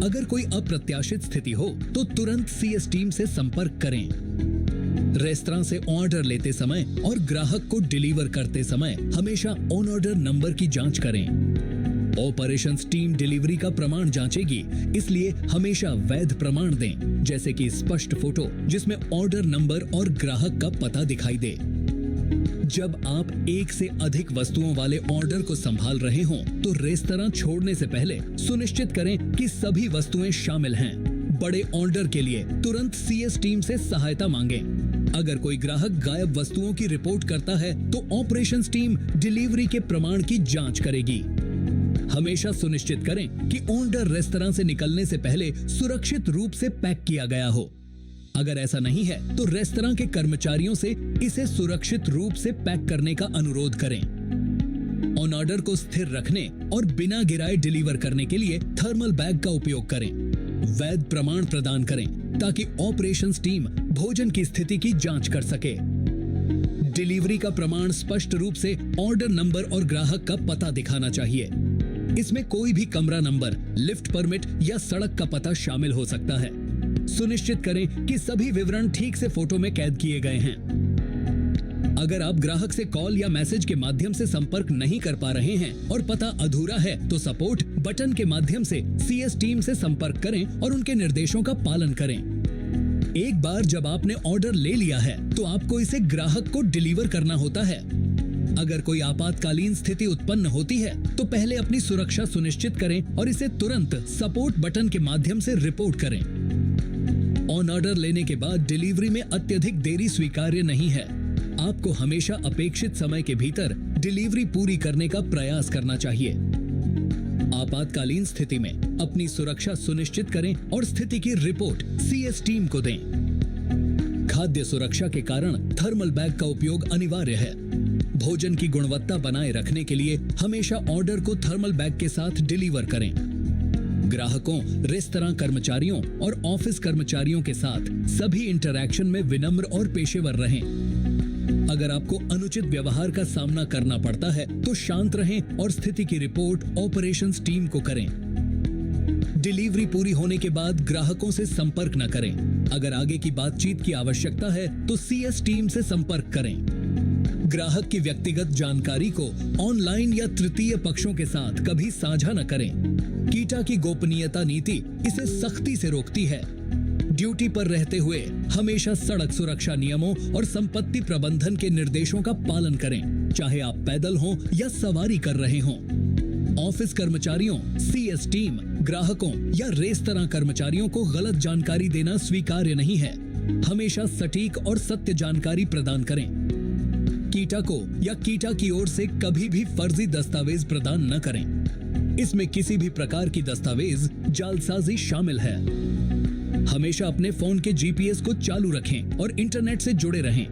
अगर कोई अप्रत्याशित स्थिति हो तो तुरंत CS टीम से संपर्क करें। रेस्तरां से ऑर्डर लेते समय और ग्राहक को डिलीवर करते समय हमेशा ऑन ऑर्डर नंबर की जांच करें। ऑपरेशंस टीम डिलीवरी का प्रमाण जांचेगी, इसलिए हमेशा वैध प्रमाण दें, जैसे कि स्पष्ट फोटो जिसमें ऑर्डर नंबर और ग्राहक का पता दिखाई दे। जब आप एक से अधिक वस्तुओं वाले ऑर्डर को संभाल रहे हों, तो रेस्तरां छोड़ने से पहले सुनिश्चित करें कि सभी वस्तुएं शामिल हैं। बड़े ऑर्डर के लिए तुरंत CS टीम से सहायता मांगें। अगर कोई ग्राहक गायब वस्तुओं की रिपोर्ट करता है तो ऑपरेशंस टीम डिलीवरी के प्रमाण की जांच करेगी। हमेशा सुनिश्चित करें कि ऑर्डर रेस्तरां से निकलने से पहले सुरक्षित रूप से पैक किया गया हो। अगर ऐसा नहीं है तो रेस्तरां के कर्मचारियों से इसे सुरक्षित रूप से पैक करने का अनुरोध करें। ऑन ऑर्डर को स्थिर रखने और बिना गिराए डिलीवर करने के लिए थर्मल बैग का उपयोग करें। वैध प्रमाण प्रदान करें ताकि ऑपरेशंस टीम भोजन की स्थिति की जांच कर सके। डिलीवरी का प्रमाण स्पष्ट रूप से ऑर्डर नंबर और ग्राहक का पता दिखाना चाहिए। इसमें कोई भी कमरा नंबर, लिफ्ट परमिट या सड़क का पता शामिल हो सकता है। सुनिश्चित करें कि सभी विवरण ठीक से फोटो में कैद किए गए हैं। अगर आप ग्राहक से कॉल या मैसेज के माध्यम से संपर्क नहीं कर पा रहे हैं और पता अधूरा है, तो सपोर्ट बटन के माध्यम से CS टीम से संपर्क करें और उनके निर्देशों का पालन करें। एक बार जब आपने ऑर्डर ले लिया है, तो आपको इसे ग्राहक को डिलीवर करना होता है। अगर कोई आपातकालीन स्थिति उत्पन्न होती है, तो पहले अपनी सुरक्षा सुनिश्चित करें और इसे तुरंत सपोर्ट बटन के माध्यम से रिपोर्ट करें। ऑन ऑर्डर लेने के बाद डिलीवरी में अत्यधिक देरी स्वीकार्य नहीं है। आपको हमेशा अपेक्षित समय के भीतर डिलीवरी पूरी करने का प्रयास करना चाहिए। आपातकालीन स्थिति में अपनी सुरक्षा सुनिश्चित करें और स्थिति की रिपोर्ट CS टीम को दें। खाद्य सुरक्षा के कारण थर्मल बैग का उपयोग अनिवार्य है। भोजन की गुणवत्ता बनाए रखने के लिए हमेशा ऑर्डर को थर्मल बैग के साथ डिलीवर करें। ग्राहकों, रेस्तरां कर्मचारियों और ऑफिस कर्मचारियों के साथ सभी इंटरैक्शन में विनम्र और पेशेवर रहें। अगर आपको अनुचित व्यवहार का सामना करना पड़ता है, तो शांत रहें और स्थिति की रिपोर्ट ऑपरेशंस टीम को करें। डिलीवरी पूरी होने के बाद ग्राहकों से संपर्क न करें। अगर आगे की बातचीत की आवश्यकता है, तो CS टीम से संपर्क करें। ग्राहक की व्यक्तिगत जानकारी को ऑनलाइन या तृतीय पक्षों के साथ कभी साझा न करें। कीटा की गोपनीयता नीति इसे सख्ती से रोकती है। ड्यूटी पर रहते हुए हमेशा सड़क सुरक्षा नियमों और संपत्ति प्रबंधन के निर्देशों का पालन करें, चाहे आप पैदल हों या सवारी कर रहे हों। ऑफिस कर्मचारियों, CS टीम, ग्राहकों या रेस्तरां कर्मचारियों को गलत जानकारी देना स्वीकार्य नहीं है। हमेशा सटीक और सत्य जानकारी प्रदान करें। कीटा को या कीटा की ओर से कभी भी फर्जी दस्तावेज प्रदान न करें। इसमें किसी भी प्रकार की दस्तावेज जालसाजी शामिल है। हमेशा अपने फोन के GPS को चालू रखें और इंटरनेट से जुड़े रहें।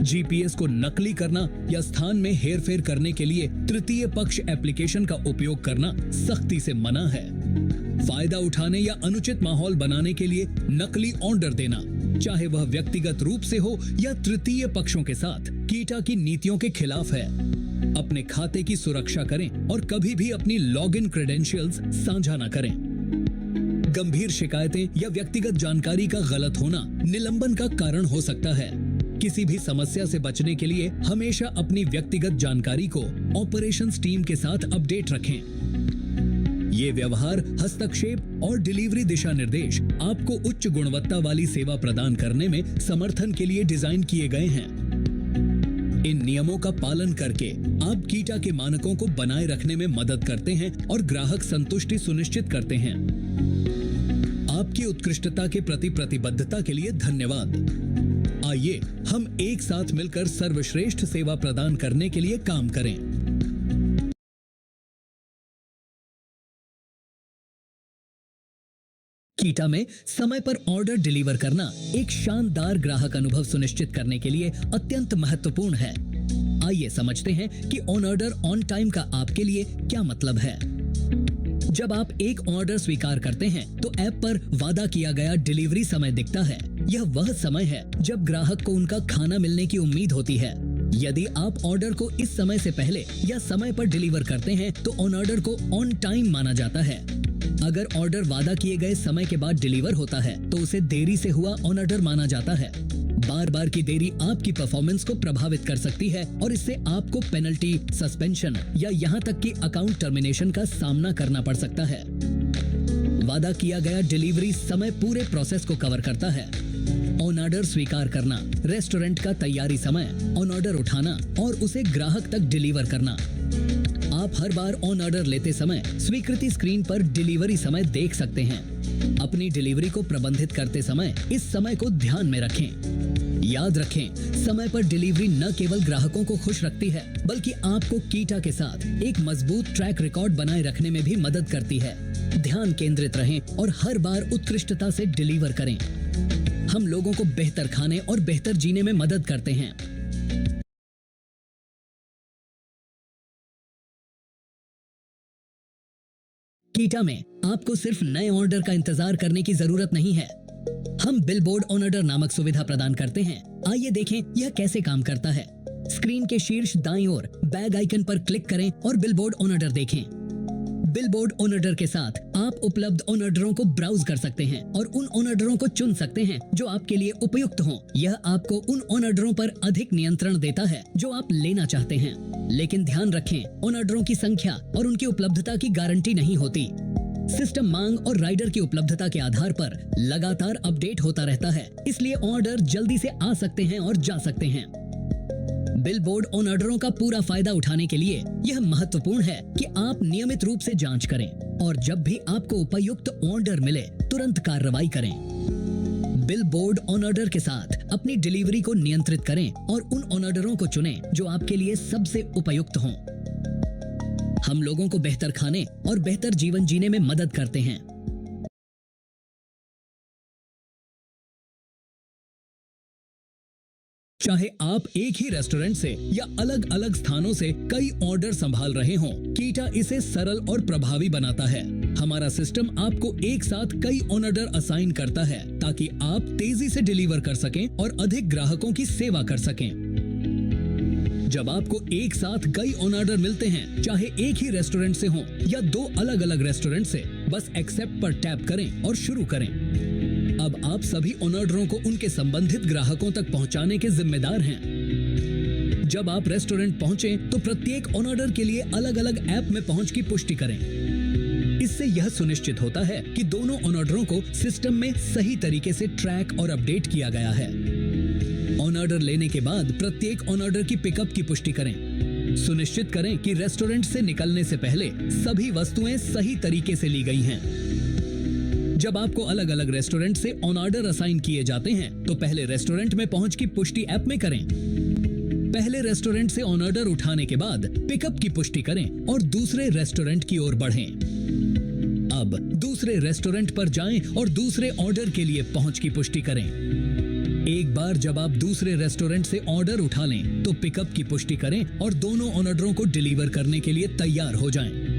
GPS को नकली करना या स्थान में हेरफेर करने के लिए तृतीय पक्ष एप्लीकेशन का उपयोग करना सख्ती से मना है। फायदा उठाने या अनुचित माहौल बनाने के लिए नकली ऑर्डर देना, चाहे वह व्यक्तिगत रूप से हो या तृतीय पक्षों के साथ, कीटा की नीतियों के खिलाफ है। अपने खाते की सुरक्षा करें और कभी भी अपनी लॉगिन क्रेडेंशियल्स साझा न करें। गंभीर शिकायतें या व्यक्तिगत जानकारी का गलत होना निलंबन का कारण हो सकता है। किसी भी समस्या से बचने के लिए हमेशा अपनी व्यक्तिगत जानकारी को ऑपरेशंस टीम के साथ अपडेट रखें। ये व्यवहार, हस्तक्षेप और डिलीवरी दिशा निर्देश आपको उच्च गुणवत्ता वाली सेवा प्रदान करने में समर्थन के लिए डिजाइन किए गए हैं। इन नियमों का पालन करके आप कीटा के मानकों को बनाए रखने में मदद करते हैं और ग्राहक संतुष्टि सुनिश्चित करते हैं। आपकी उत्कृष्टता के प्रति प्रतिबद्धता के लिए धन्यवाद। आइए हम एक साथ मिलकर सर्वश्रेष्ठ सेवा प्रदान करने के लिए काम करें। कीटा में समय पर ऑर्डर डिलीवर करना एक शानदार ग्राहक अनुभव सुनिश्चित करने के लिए अत्यंत महत्वपूर्ण है। आइए समझते हैं कि ऑन ऑर्डर ऑन टाइम का आपके लिए क्या मतलब है। जब आप एक ऑर्डर स्वीकार करते हैं, तो ऐप पर वादा किया गया डिलीवरी समय दिखता है। यह वह समय है जब ग्राहक को उनका खाना मिलने की उम्मीद होती है। यदि आप ऑर्डर को इस समय से पहले या समय पर डिलीवर करते हैं, तो ऑन ऑर्डर को ऑन टाइम माना जाता है। अगर ऑर्डर वादा किए गए समय के बाद डिलीवर होता है, तो उसे देरी से हुआ ऑन ऑर्डर माना जाता है। बार बार की देरी आपकी परफॉर्मेंस को प्रभावित कर सकती है और इससे आपको पेनल्टी, सस्पेंशन या यहाँ तक कि अकाउंट टर्मिनेशन का सामना करना पड़ सकता है। वादा किया गया डिलीवरी समय पूरे प्रोसेस को कवर करता है। ऑन ऑर्डर स्वीकार करना, रेस्टोरेंट का तैयारी समय, ऑन ऑर्डर उठाना और उसे ग्राहक तक डिलीवर करना। आप हर बार ऑन ऑर्डर लेते समय स्वीकृति स्क्रीन पर डिलीवरी समय देख सकते हैं। अपनी डिलीवरी को प्रबंधित करते समय इस समय को ध्यान में रखें। याद रखें, समय पर डिलीवरी न केवल ग्राहकों को खुश रखती है, बल्कि आपको कीटा के साथ एक मजबूत ट्रैक रिकॉर्ड बनाए रखने में भी मदद करती है। ध्यान केंद्रित रहें और हर बार उत्कृष्टता से डिलीवर करें। हम लोगों को बेहतर खाने और बेहतर जीने में मदद करते हैं। कीटा में आपको सिर्फ नए ऑर्डर का इंतजार करने की जरूरत नहीं है। हम बिलबोर्ड ऑन ऑर्डर नामक सुविधा प्रदान करते हैं। आइए देखें यह कैसे काम करता है। स्क्रीन के शीर्ष दाईं ओर बैग आइकन पर क्लिक करें और बिलबोर्ड ऑन ऑर्डर देखें। बिलबोर्ड ऑन ऑर्डर के साथ आप उपलब्ध ऑन ऑर्डरों को ब्राउज कर सकते हैं और उन ऑन ऑर्डरों को चुन सकते हैं जो आपके लिए उपयुक्त हों। यह आपको उन ऑन ऑर्डरों पर अधिक नियंत्रण देता है जो आप लेना चाहते हैं। लेकिन ध्यान रखें, ऑन ऑर्डरों की संख्या और उनकी उपलब्धता की गारंटी नहीं होती। सिस्टम मांग और राइडर की उपलब्धता के आधार पर लगातार अपडेट होता रहता है, इसलिए ऑर्डर जल्दी से आ सकते हैं और जा सकते हैं। बिलबोर्ड ऑन ऑर्डरों का पूरा फायदा उठाने के लिए यह महत्वपूर्ण है कि आप नियमित रूप से जांच करें और जब भी आपको उपयुक्त ऑर्डर मिले तुरंत कार्रवाई करें। बिलबोर्ड ऑन ऑर्डर के साथ अपनी डिलीवरी को नियंत्रित करें और उन ऑन ऑर्डरों को चुनें जो आपके लिए सबसे उपयुक्त हों। हम लोगों को बेहतर खाने और बेहतर जीवन जीने में मदद करते हैं। चाहे आप एक ही रेस्टोरेंट से या अलग अलग स्थानों से कई ऑर्डर संभाल रहे हों, कीटा इसे सरल और प्रभावी बनाता है। हमारा सिस्टम आपको एक साथ कई ऑर्डर असाइन करता है ताकि आप तेजी से डिलीवर कर सकें और अधिक ग्राहकों की सेवा कर सकें। जब आपको एक साथ कई ऑर्डर मिलते हैं, चाहे एक ही रेस्टोरेंट से हों या दो अलग अलग रेस्टोरेंट से, बस एक्सेप्ट पर टैप करें और शुरू करें। अब आप सभी ऑर्डरों को उनके संबंधित ग्राहकों तक पहुंचाने के जिम्मेदार हैं। जब आप रेस्टोरेंट पहुंचे तो प्रत्येक ऑर्डर के लिए अलग अलग ऐप में पहुंच की पुष्टि करें। इससे यह सुनिश्चित होता है कि दोनों ऑर्डरों को सिस्टम में सही तरीके से ट्रैक और अपडेट किया गया है। ऑर्डर लेने के बाद प्रत्येक ऑर्डर की पिकअप की पुष्टि करें। सुनिश्चित करें कि रेस्टोरेंट से निकलने से पहले सभी वस्तुएं सही तरीके से ली गई हैं। जब आपको अलग अलग रेस्टोरेंट से ऑन ऑर्डर असाइन किए जाते हैं तो पहले रेस्टोरेंट में पहुंच की पुष्टि ऐप में करें। पहले रेस्टोरेंट से ऑन ऑर्डर उठाने के बाद पिकअप की पुष्टि करें और दूसरे रेस्टोरेंट की ओर बढ़ें। अब दूसरे रेस्टोरेंट पर जाएं और दूसरे ऑर्डर के लिए पहुंच की पुष्टि करें। एक बार जब आप दूसरे रेस्टोरेंट से ऑर्डर उठा लें तो पिकअप की पुष्टि करें और दोनों ऑर्डरों को डिलीवर करने के लिए तैयार हो जाएं।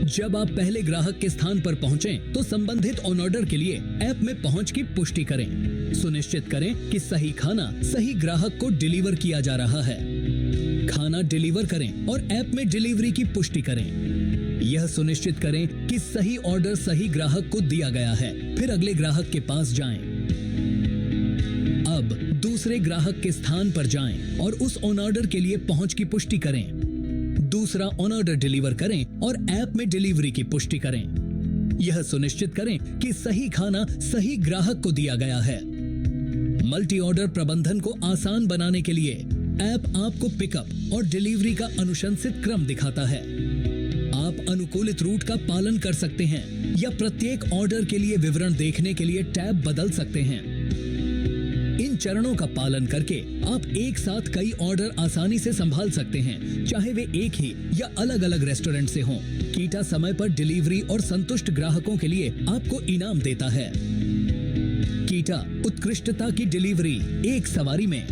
जब आप पहले ग्राहक के स्थान पर पहुंचें तो संबंधित ऑन ऑर्डर के लिए ऐप में पहुंच की पुष्टि करें। सुनिश्चित करें कि सही खाना सही ग्राहक को डिलीवर किया जा रहा है। खाना डिलीवर करें और ऐप में डिलीवरी की पुष्टि करें। यह सुनिश्चित करें कि सही ऑर्डर सही ग्राहक को दिया गया है, फिर अगले ग्राहक के पास जाएं। अब दूसरे ग्राहक के स्थान पर जाएं और उस ऑन ऑर्डर के लिए पहुंच की पुष्टि करें। दूसरा ऑन ऑर्डर डिलीवर करें और ऐप में डिलीवरी की पुष्टि करें। यह सुनिश्चित करें कि सही खाना सही ग्राहक को दिया गया है। मल्टी ऑर्डर प्रबंधन को आसान बनाने के लिए ऐप आपको पिकअप और डिलीवरी का अनुशंसित क्रम दिखाता है। आप अनुकूलित रूट का पालन कर सकते हैं या प्रत्येक ऑर्डर के लिए विवरण देखने के लिए टैब बदल सकते हैं। इन चरणों का पालन करके आप एक साथ कई ऑर्डर आसानी से संभाल सकते हैं, चाहे वे एक ही या अलग अलग रेस्टोरेंट से हों। कीटा समय पर डिलीवरी और संतुष्ट ग्राहकों के लिए आपको इनाम देता है। कीटा उत्कृष्टता की डिलीवरी एक सवारी में।